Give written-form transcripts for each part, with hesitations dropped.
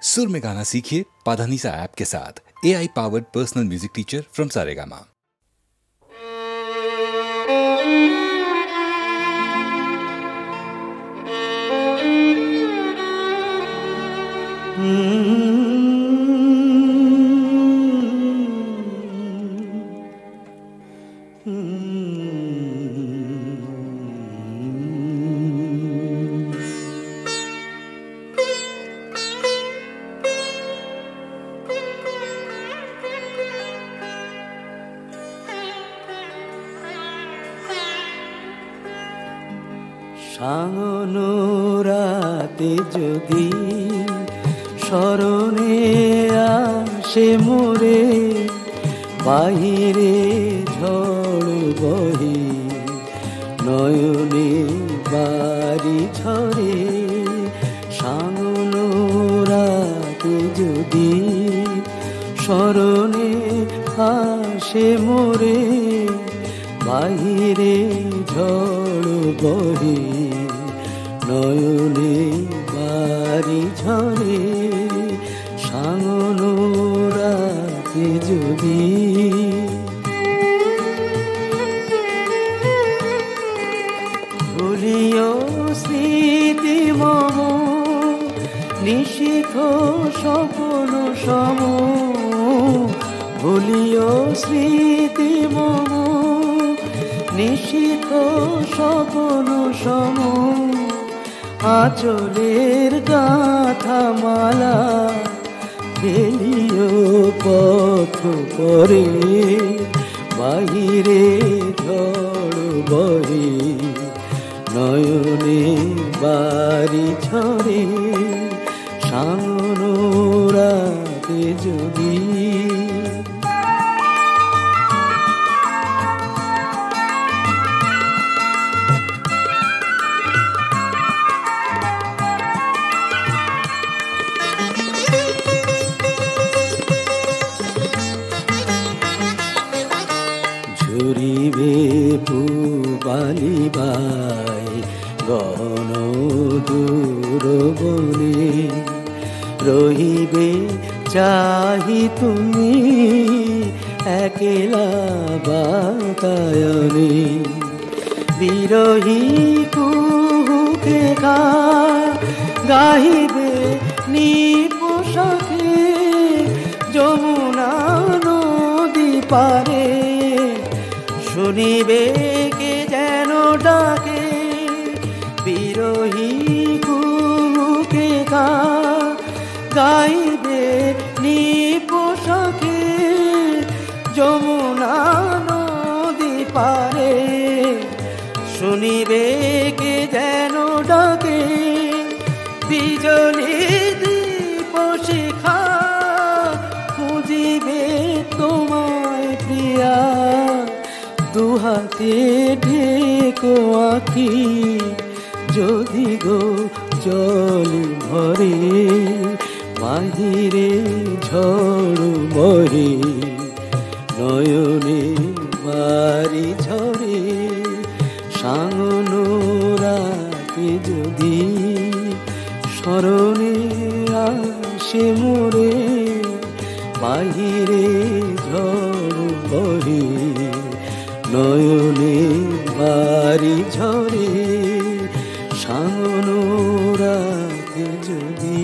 सुर में गाना सीखिए पाधानीसा ऐप के साथ। AI powered personal music teacher from Saregama. সাঙ্গনো রাতে যদি স্মরণে আসে মোরে, বাহিরে ঝড় বহে নয়নে বাড়ি ঝরে। সাঙ্গনো রাতে যদি স্মরণে আসে মোরে, বাহিরে ঝড় বহে নয়নে বাড়ি ঝরে। সাঙ্গনো রাতে যদি ভুলিও স্মৃতি মম, নিশীথ স্বপ্ন সম। ভুলিও স্মৃতি মম, নিশীথ স্বপ্ন সম। আঁচলের গাঁথা মালা ফেলিও পথ পরে, বাহিরে ঝড় বহে নয়নে বাড়ি ঝরে। সাঙ্গনো রাতে যদি ঝরিবে পুবালিবাই গহন দূর বনে, রহিবে চাহি তুমি একলা বাতায়নে। বিরহী কুহুকে গাহিবে নিপোষাকে যমুনা নদী পারে। শুনিবে কে যেন ডাকে, বিরহী কুহুকে গাইবে নিপোষাকে যমুনা নদী পারে। শুনিবে কে যেন ডাকে, বিজলি দীপ শিখা খুঁজিবে তোমায় প্রিয়া। দুহাতে ঢেকো আঁখি যদি গো জল ভরে, বাহিরে ঝড় বহে নয়নে বাড়ি ঝরে। সাঙ্গনো রাতে যদি স্মরণে আসে মোরে, বাহিরে ঝড় বহে নয়নে বাড়ি ঝরে। সাঙ্গনো রাতে যদি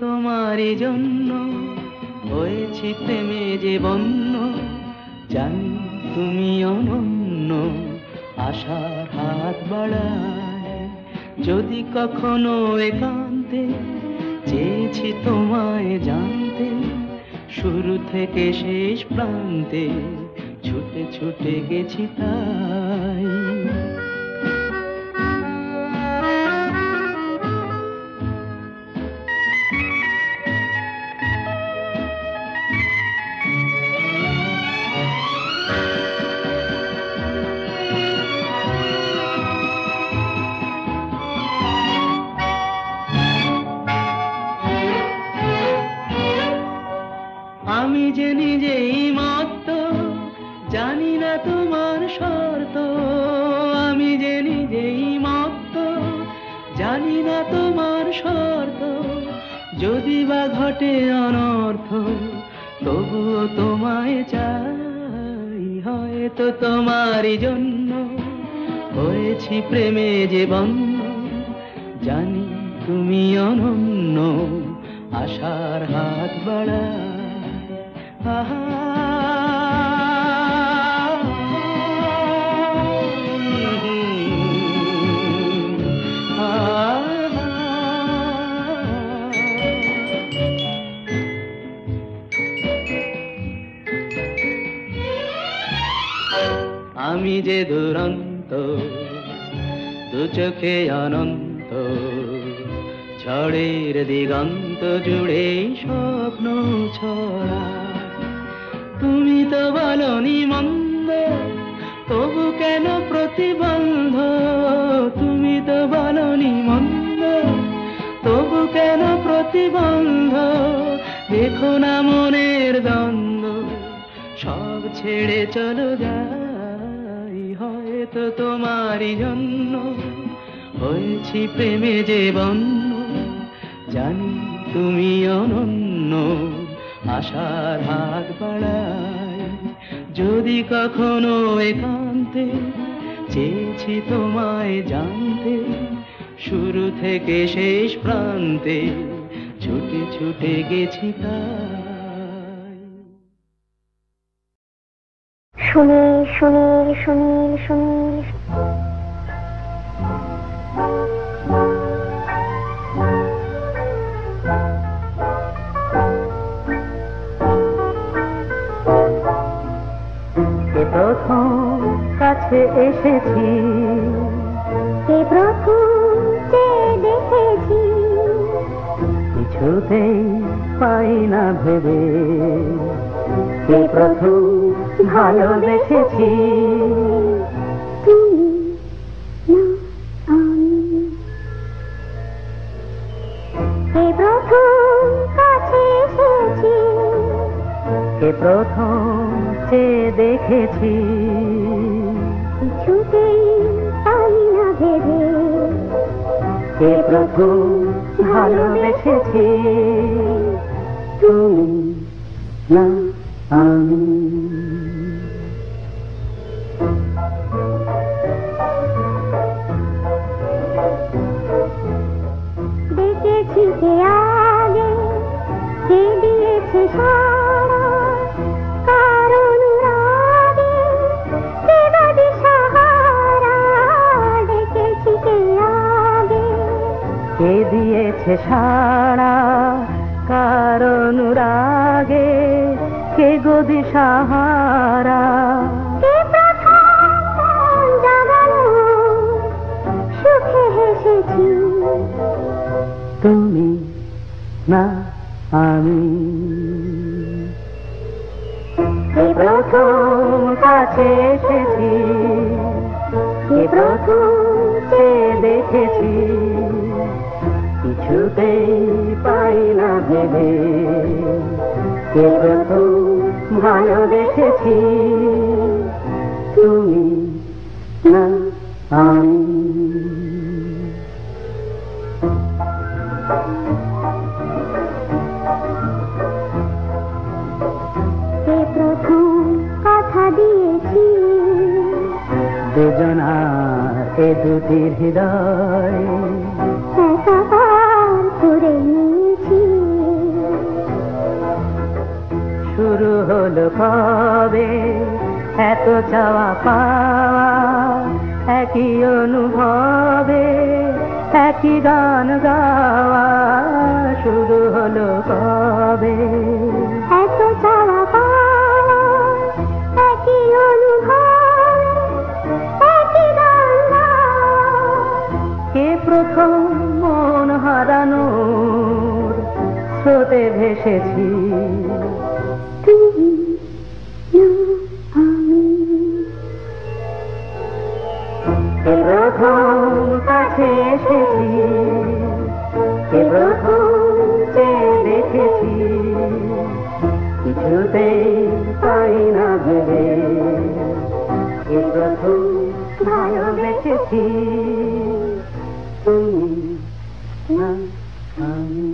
তোমারই জন্য হয়েছি প্রেমে যে বন্য, জানি তুমি অনন্য আশার হাত বাড়ায়। যদি কখনো একান্তে চেয়েছি তোমায় জানতে, শুরু থেকে শেষ প্রান্তে ছুটে ছুটে গেছি তাই। যে নিজেই মত্ত, জানি না তোমার শর্ত। আমি যে নিজেই মত্ত, জানি না তোমার শর্ত। যদি বা ঘটে অনর্থ, তবুও তোমায় চাই। হয়তো তোমারই জন্য হয়েছি প্রেমে যে বন্য, জানি তুমি অনন্য, আশার হাত বাড়ায়। আহা আমি যে দুরন্ত, দু চোখে অনন্ত, ঝড়ের দিগন্ত জুড়ে স্বপ্ন ছড়া। তুমি তো বলনি মন্দ, তবু কেন প্রতিবন্ধ? তুমি তো বলনি মন্দ, তবু কেন প্রতিবন্ধ? দেখো না মনের দ্বন্দ্ব, সব ছেড়ে চলো যাই। হয়তো তোমারই জন্য হয়েছি প্রেমে যে বন্য, জানি তুমি অনন্য, আশার হাত বাড়াই। যদি কখনো একান্তে চেয়েছি তোমায় জানতে, শুরু থেকে শেষ প্রান্তে ছুটে ছুটে গেছি তাই। সুনীল সুনীল সুনীল সুনীল প্রথম কাছে এসেছি, কে প্রথম দেখেছি, কিছুতেই পাই না ভেবে, কে প্রথম ভালোবেসেছি। তুমি না আমি, কে প্রথম কাছে এসেছি, কে প্রথম চেয়ে দেখেছি, কিছুতেই পাই না ভেবে, কে প্রথম ভালোবেসেছি। তুমি না আমি। দেখেছি কে আগে, কে দিয়েছে সারা, কারণ রাগে কে বাদে সাহারা। দেখেছি কে আগে, কে দিয়েছে সাড়া, কারণ রাগে কে গদি সাহারা। কে প্রথম জাগালো, সুখে হেসেছি, তুমি না আমি। কে প্রথম কাছে এসেছি, কে প্রথম চেয়ে দেখেছি, কিছুতেই পাই না ভেবে, কে প্রথম ভালোবেসেছি। তুমি না আমি। কে প্রথম কথা দিয়েছি, দুজনার এ দুটি হৃদয় একাকার করে নিয়েছি। শুরু হলো কবে এত চাওয়া পাওয়া, একই অনুভবে একই গান গাওয়া। শুরু হলো কবে এত চাওয়া পাওয়া, একই অনুভব, একই গান গাওয়া। কে প্রথম মন হারানোর স্রোতে ভেসেছি, তুমি না আমি। কে প্রথম কাছে এসেছি, কে প্রথম চেয়ে দেখেছি, কিছুতে পাই না ভেবে এ প্রথম ভালোবেসেছি তুমি না আমি।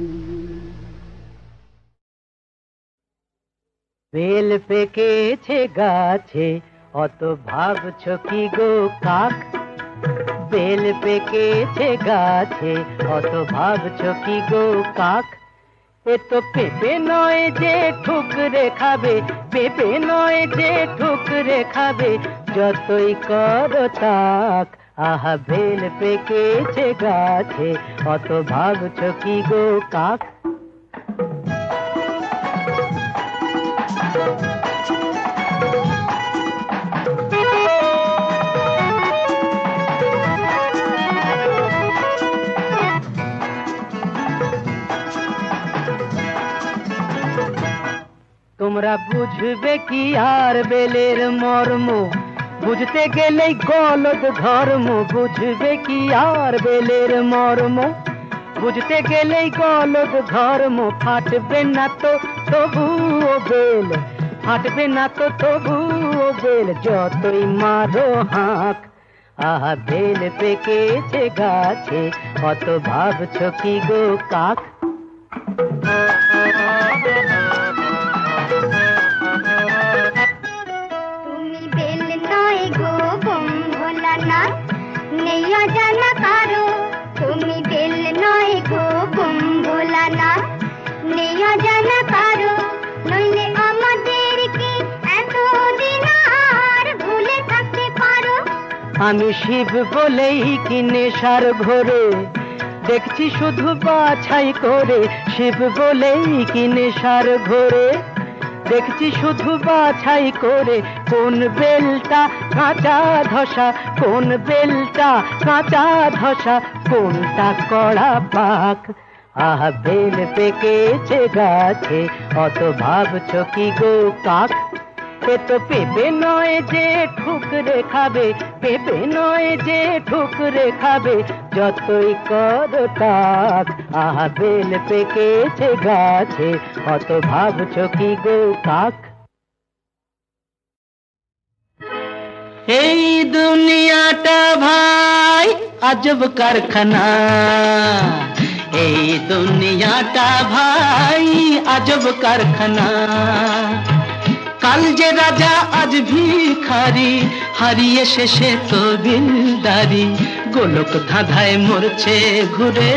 বেল পেকেছে গাছে অত ভাবছ কি গো কাক, বেল পেকেছে গাছে অত ভাবছ কি গো কাক, এ তো পেঁপে নয় যে ঠুকরে খাবে, পেঁপে নয় যে ঠুকরে খাবে, যতই করো তাক। আহা বেল পেকেছে গাছে অত ভাবছ কি গো কাক। তোমরা বুঝবে কি আর বেলের মর্ম, বুঝতে গেলেই গলদ ধর্ম, বুঝবে কি আর বেলের মর্ম, বুঝতে গেলেই গলদ ধর্ম, ফাটবে না তো তবুও বেল, ফাটবে না তো তবুও বেল, যতই মারো হাঁক। আহা বেল পেকেছে গাছে অত ভাবছ কি গো কাক। তুমি বেল নয় গো বম ভোলা না, নেই অজানা কারো। তুমি বেল নয় গো বম ভোলা না, নেই অজানা কারো, নইলে আমাদেরকে এতদিন আর ভুলে থাকতে পারো। আমি শিব বলেই কি নেশার ঘোরে দেখছি শুধু বাছাই করে, শিব বলেই কি নেশার ঘোরে দেখছি শুধু বাছাই করে, কোন বেলটা কাঁচা ধসা, কোন বেলটা কাঁচা ধসা, কোনটা কড়া পাক। আহা বেল পেকেছে গাছে অত ভাবছ কি গো কাক, এ তো পেঁপে নয় যে ঠুকরে খাবে, পেঁপে নয় যে ঠুকরে খাবে, যতই করো তাক। আহা বেল পেকেছে গাছে অত ভাবছ কি গো কাক। এই দুনিয়াটা ভাই আজব কারখানা, এই দুনিয়াটা ভাই আজব কারখানা, কাল যে রাজা আজ ভিখারি, হারিয়ে শেষে তো দিলদারি, গোলক ধাঁধায় মরছে ঘুরে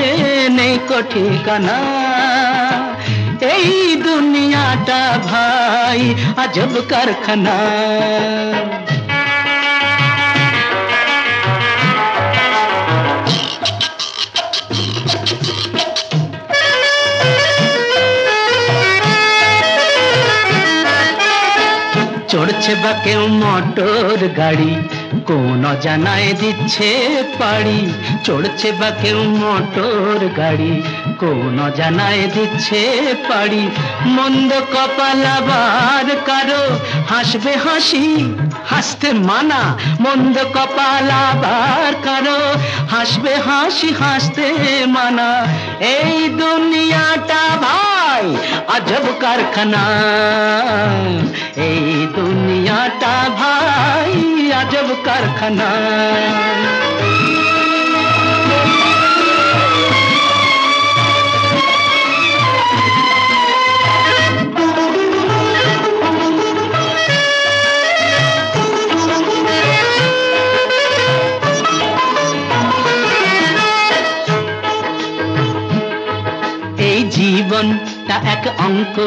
নেই কো ঠিকানা। এই দুনিয়াটা ভাই আজব কারখানা। চড়ছে বা কেউ মোটর গাড়ি, কোন অজানায় দিচ্ছে পাড়ি, চড়ছে বা কেউ মোটর গাড়ি, কোন অজানায় দিচ্ছে পাড়ি, মন্দ কপাল আবার কারো হাসবে হাসি হাসতে মানা, মন্দ কপাল আবার কারো হাসবে হাসি হাসতে মানা। এই দুনিয়াটা ভাই আজব কারখানা, এই দুনিয়াটা ভাই আজব কারখানা। এই জীবনটা এক অঙ্ক,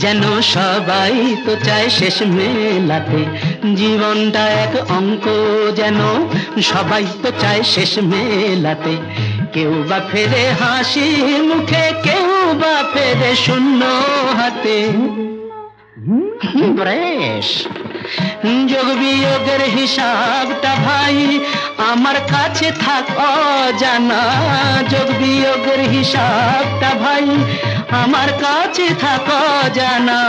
যেন সবাই তো চায় শেষ মেলাতে, জীবনটা এক অঙ্ক যেন সবাই তো চায় শেষ মেলাতে, কেউ বা ফেরে হাসি মুখে, কেউ বা ফেরে শূন্য হাতে। ব্রেশ যোগ বিয়োগের হিসাবটা ভাই আমার কাছে থাক অজানা, যোগ বিয়োগের হিসাবটা ভাই আমার কাছে থাক অজানা।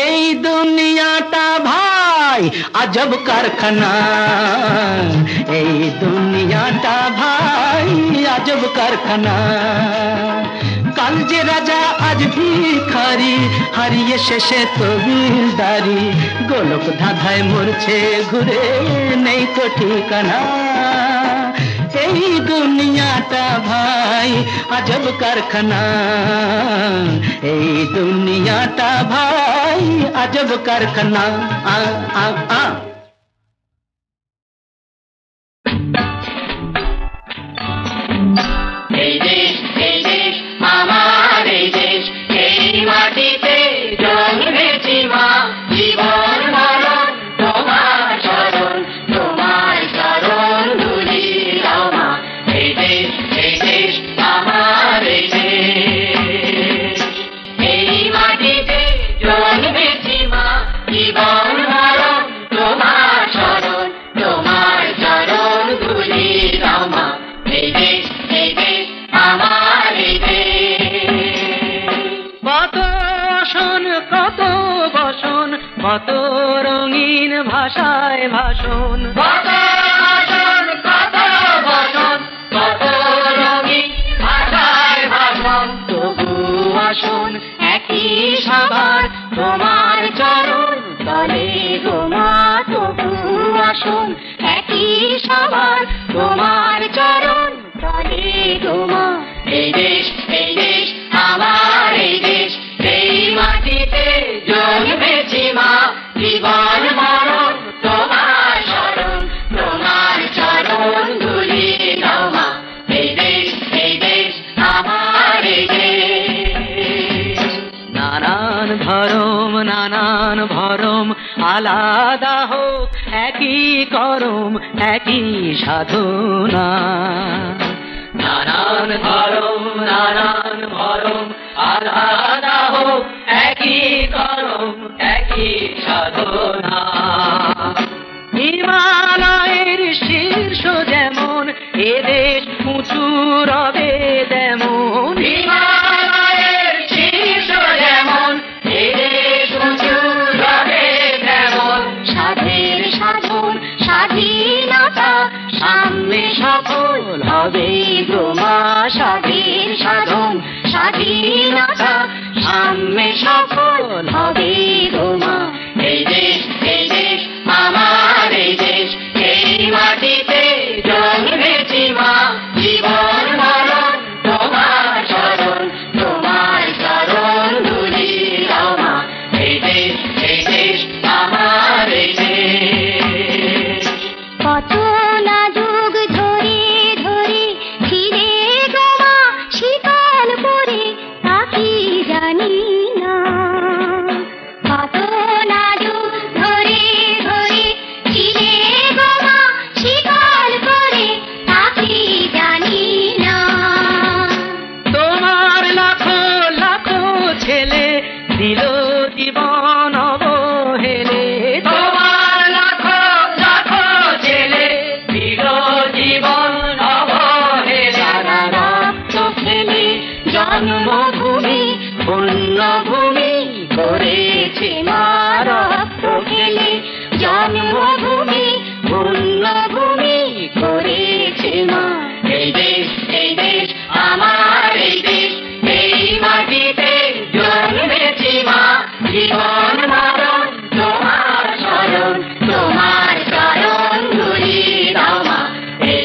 এই দুনিয়াটা ভাই আজব কারখানা, এই দুনিয়াটা ভাই আজব কারখানা। কাল যে রাজা আজ ভিখারি, হারিয়ে শেষে তহবিলদারি, গোলক ধাঁধায় মরছে ঘুরে নেই তো ঠিকানা। এই দুনিয়াটা ভাই আজব কারখানা, এই দুনিয়াটা ভাই আজব কারখানা। আ আ আ এই দেশ আমার এই দেশ, এই মাটিতে জন্মেছি মা, জীবন মরণ তোমার চরণ, তোমার চরণ ধুলি দাও মা। এই দেশ আমার এই দেশ, এই মাটিতে জন্মেছি মা, জীবন মরণ তোমার চরণ, তোমার চরণ ধুলি দাও মা। এই দেশ আমার এই দেশ। কত আসন কত বসন, কত রঙিন ভাষায় ভাষণ, কত আসন কত বসন, কত রঙিন ভাষায় ভাষণ, তবু আসন একই সবার তোমার চরণ তলে গোমা। তবু আসন একই সবার তোমার চরণ তলে গোমা। এই দেশ আমার এই দেশ, এই মাটিতে জন্মেছি মা, জীবন মরণ তোমার শরণ, তোমার চরণ ধুলি দাও মা। এই দেশ আমার এই দেশ। নানান ধরম নানান ভরম আলাদা হোক, একই করম একই সাধনা। নানান ধরম নানান ভরম আলাদা হোক, একই করম একই সাধনা। হিমালয়ের শীর্ষ যেমন এদেশ উঁচু রবে তেমন, হিমালয়ের শীর্ষ যেমন এদেশ উঁচু রবে তেমন, সাধের সাধন স্বাধীনতা সামনে সফল হবে গোমা। সাধের সাধন স্বাধীনতা সামনে সফল হবে গোমা। এই দেশ আমার এই দেশ, এই মাটিতে জন্মেছি মা, জীবন মরণ তোমার চরণ, তোমার চরণ ধুলি দাও মা। এই দেশ আমার এই দেশ। কত না যুগ ধরে ধরে ফিরে গোমা শীতল পরে তাকি জানি না। কত না যুগ ধরে ধরে ফিরে গোমা শীতল পরে তাকি জানি না। তোমার লাখো লাখো ছেলে দিল জীবন অবহেলে। তোমার লাখো লাখো ছেলে দিল জীবন অবহেলা, সারা রক্ত ফেলে জন্মভূমি পুণ্যভূমি করেছে মা। রক্ত ফেলে জন্মভূমি পুণ্যভূমি করেছে মা। এই দেশ আমার এই দেশ, এই মাটিতে জন্মেছি মা, জীবন মরণ তোমার শরণ, তোমার চরণ ধুলি দাও মা। এই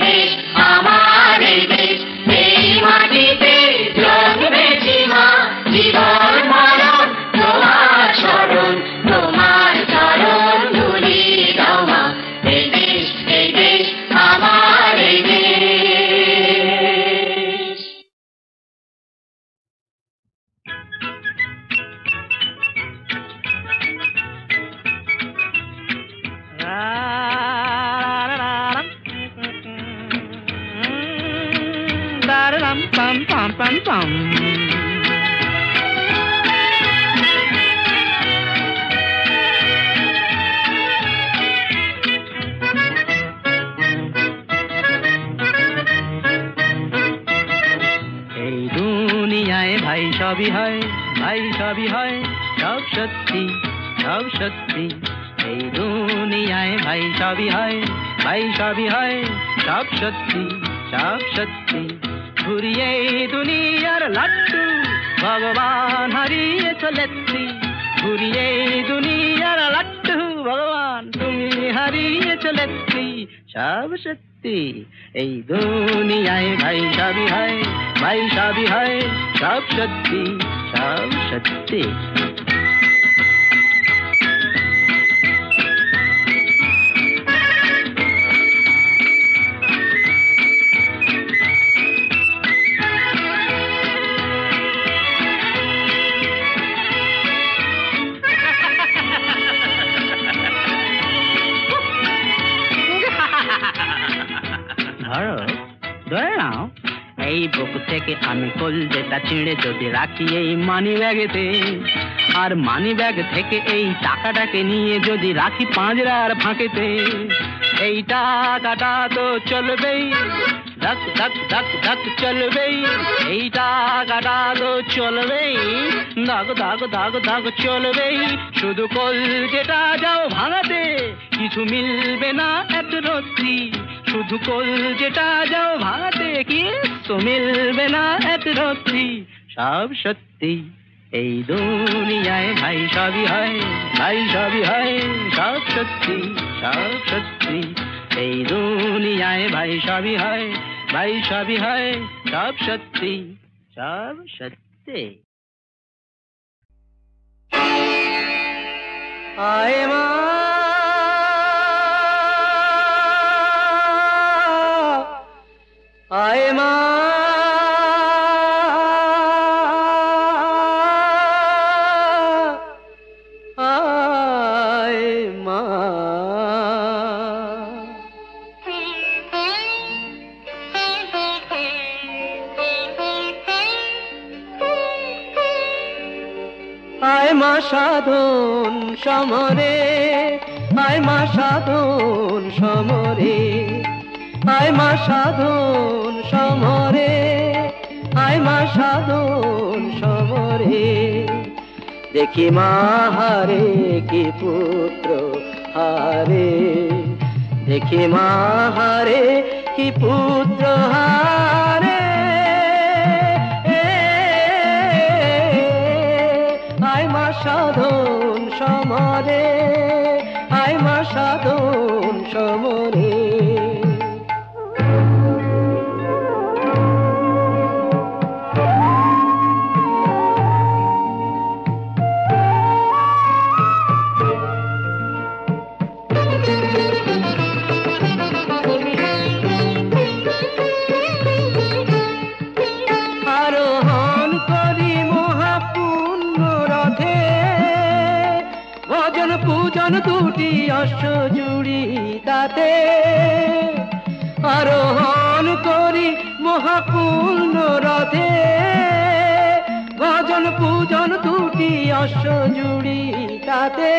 দেশ আমার এই দেশ, এই মাটিতে জন্মেছি মা, জীবন মরণ তোমার শরণ, তোমার চরণ ধুলি দাও মা। এই দেশ আমার এই দেশ। Pam pam pam pam. এই দুনিয়ায় ভাই সবই হয়, ভাই সবই হয়, সব সত্যি সব সত্যি। এই দুনিয়ায় ভাই সবই হয়, ভাই সবই হয়, সব সত্যি সব সত্যি। ঘুরিয়ে দুনিয়ার লাট্টু ভগবান হারিয়ে চলেছি ঘুরিয়ে দুনিয়ার লাট্টু ভগবান তুমি হারিয়ে চলেছি সব সত্যি এই দুনিয়ায় ভাই সবই হয় ভাই সবই হয় সব সত্যি সব সত্যি ধরো ধরে নাও এই বুক থেকে আমি কলজেটা ছিঁড়ে যদি রাখি এই মানি ব্যাগেতে আর মানি ব্যাগ থেকে এই টাকাটাকে নিয়ে যদি রাখি পাঁজরার ফাঁকেতে এই টাকাটা তো চলবেই ধক ধক ধক ধক চলবেই এই টাকাটা তো চলবেই দাগ দাগ দাগ দাগ চলবেই শুধু কলজেটা যাও ভাঙাতে কিছু মিলবে না এত রত্তি শুধু কলজেটা যাও ভাঙাতে কিছু মিলবে না এত রত্তি সব সত্যি এই দুনিয়ায় ভাই সবই হয় ভাই সবই হয় সব সত্যি সব সত্যি এই দুনিয়ায় ভাই সবই হয় ভাই সবই হয় সব সত্যি সব সত্যি আয় মা আয় মা আয় মা আয় মা সাধন সমরে আয় মা সাধন সমরে আয় মা সাধন সমরে আয় মা সাধন সমরে দেখি মা হারে কি পুত্র হারে দেখি মা হারে কি পুত্র হারে আয় মা সাধন সমরে আয় মা সাধন সমরে আরোহণ করি মহাপুণ্য রথে ভজন পূজন দুটি অশ্ব জুড়ি তাতে আরোহণ করি মহাপুণ্য রথে ভজন পূজন দুটি অশ্ব জুড়ি তাতে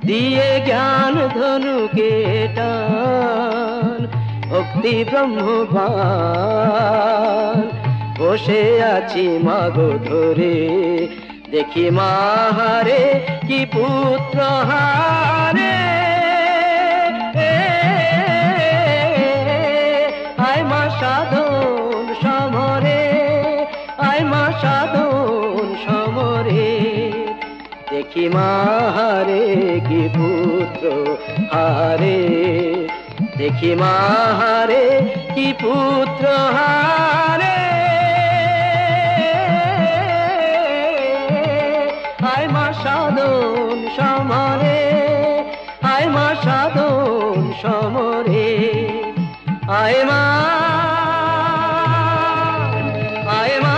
দিয়ে জ্ঞান ধনুকে টান ভক্তি ব্রহ্মবান বসে আছি মাগো ধরে দেখি মা হারে কি পুত্র হারে আয় মা সাধন সমরে আয় মা সাধন সমরে দেখি মা হারে কি পুত্র হারে দেখি মা হারে কি পুত্র হারে আয় মা সাধন সমরে আয় মা সাধন সমরে আয় মা আয় মা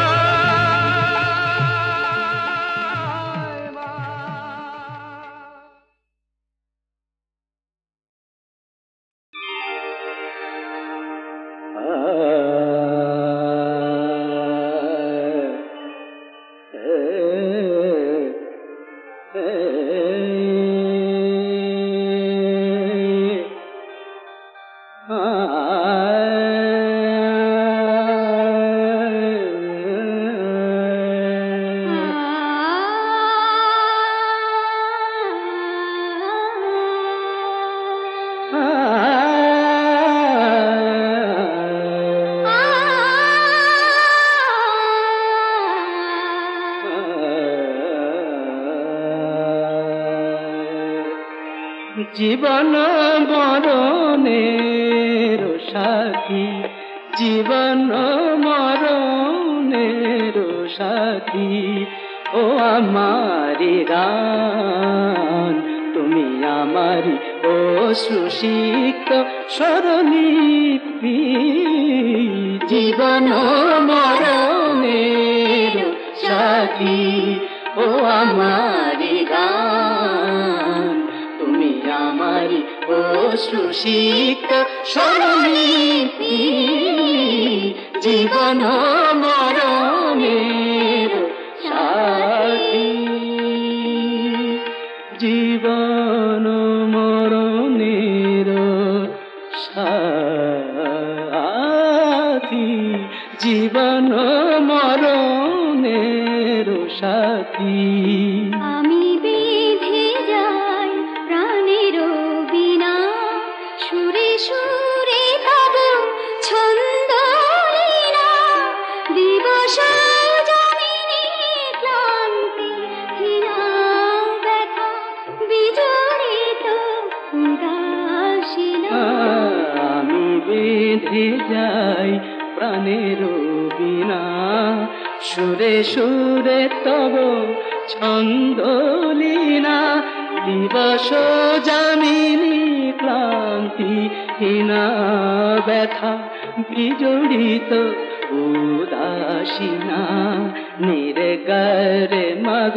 জীবন মরণের সাথী, জীবন মরণের সাথী, ও আমারি গান তুমি আমারি অশ্রুসিক্ত স্বরলিপি। জীবন মরণের সাথী, ও আমারি গান তুমি আমারি অশ্রুসিক্ত স্বরলিপি। জীবন মরণের সাথী, জীবন মরণের সাথী, জীবন মরণের সাথী। আমি বেঁধে যাই প্রাণের বিনা, সুরে সুরে তব ছন্দ লীলা, দিবস জমিনে ক্লান্তি হীনা ব্যথা বিজড়িত উদাসীনা। আমি বেঁধে যাই প্রাণের বিনা, সুরে সুরে তব ছন্দ লীলা, দিবস যামিনী ক্লান্তি হীনা ব্যথা বিজড়িত উদাসীনা। নিরে গরে মগ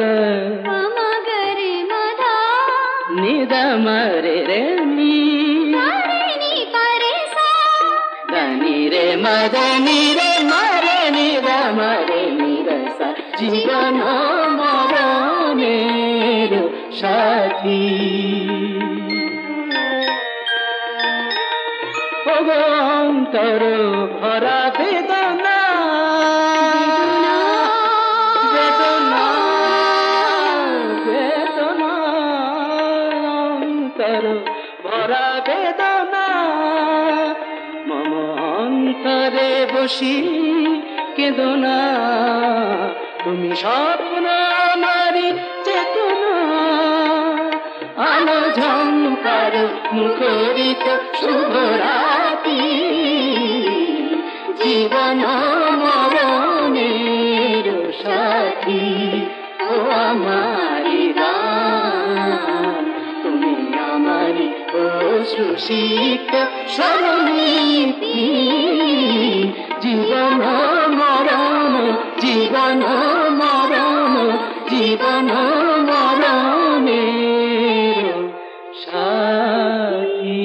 মগরে মধা নিদমরে রে মি নি পরে সা, దని রে মদনি রে মরে নিদমরে নিরসা। জীবন মরণের সাথী, অন্তর ভরা বেদনা, বেদনা বেদনা, অন্তর ভরা বেদনা। মম অন্তরে বসি কেদনা, তুমি স্বপ্ন আমারি চেতনা। আলো ঝঙ্কার মুখরিত শুভরাতি, জীবন মরণের সাথী, ও আমারি গান তুমি আমারি অশ্রুসিক্ত স্বরলিপি। জীবন মরণ, জীবন মরণ, জীবন মরণের সাথী।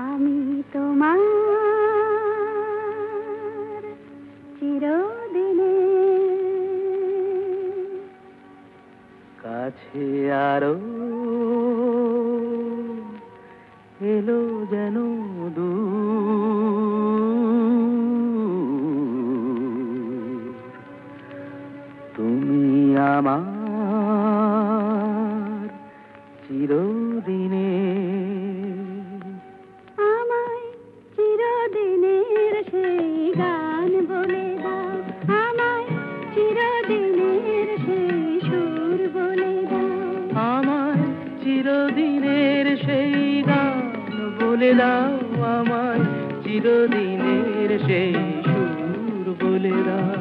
আমি তোমার চিরদিনে, কাছে আরো এলো যেন দূর, তুমি আমার চিরদিনে। আমায় চিরদিনের সেই গান বলে দাও, আমায় চিরদিনের সেই সুর বলে দাও, আমায় চিরদিনের সেই গান বলে দাও, আমায় চিরদিনের সেই সুর বলে দাও।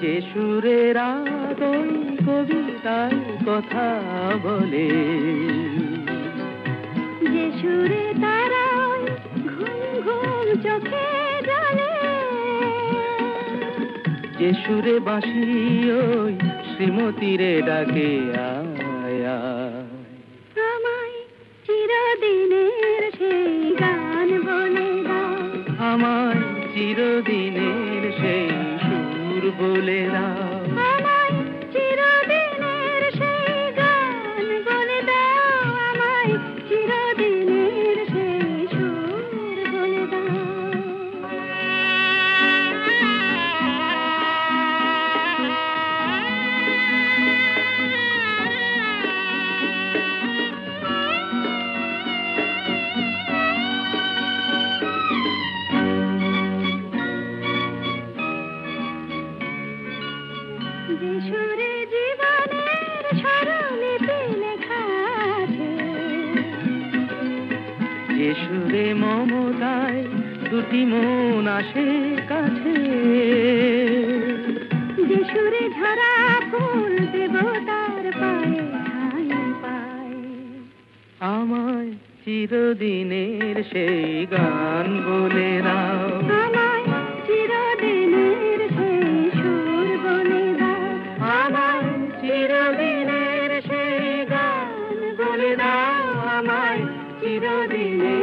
যে সুরের আদই কবিতায় কথা বলে, যে সুরে তারায় ঘুম ঘুম চোখে জ্বলে, যে সুরে বাঁশি ওই শ্রীমতীরে ডাকে আয় আয়। আমায় চিরদিনের সেই গান বলে দাও, আমায় চিরদিনের সেই সুর বলে দাও, আমায় দুটি মন আসে কাছে, যে সুরে ঝরা ফুল দেব তার পায়ে ঠাঁই পায়। আমায় চিরদিনের সেই গান বলে দাও, আমায় চিরদিনের সেই সুর বলে দাও, আমায় চিরদিনের সেই গান বলে দাও, আমায় চিরদিনের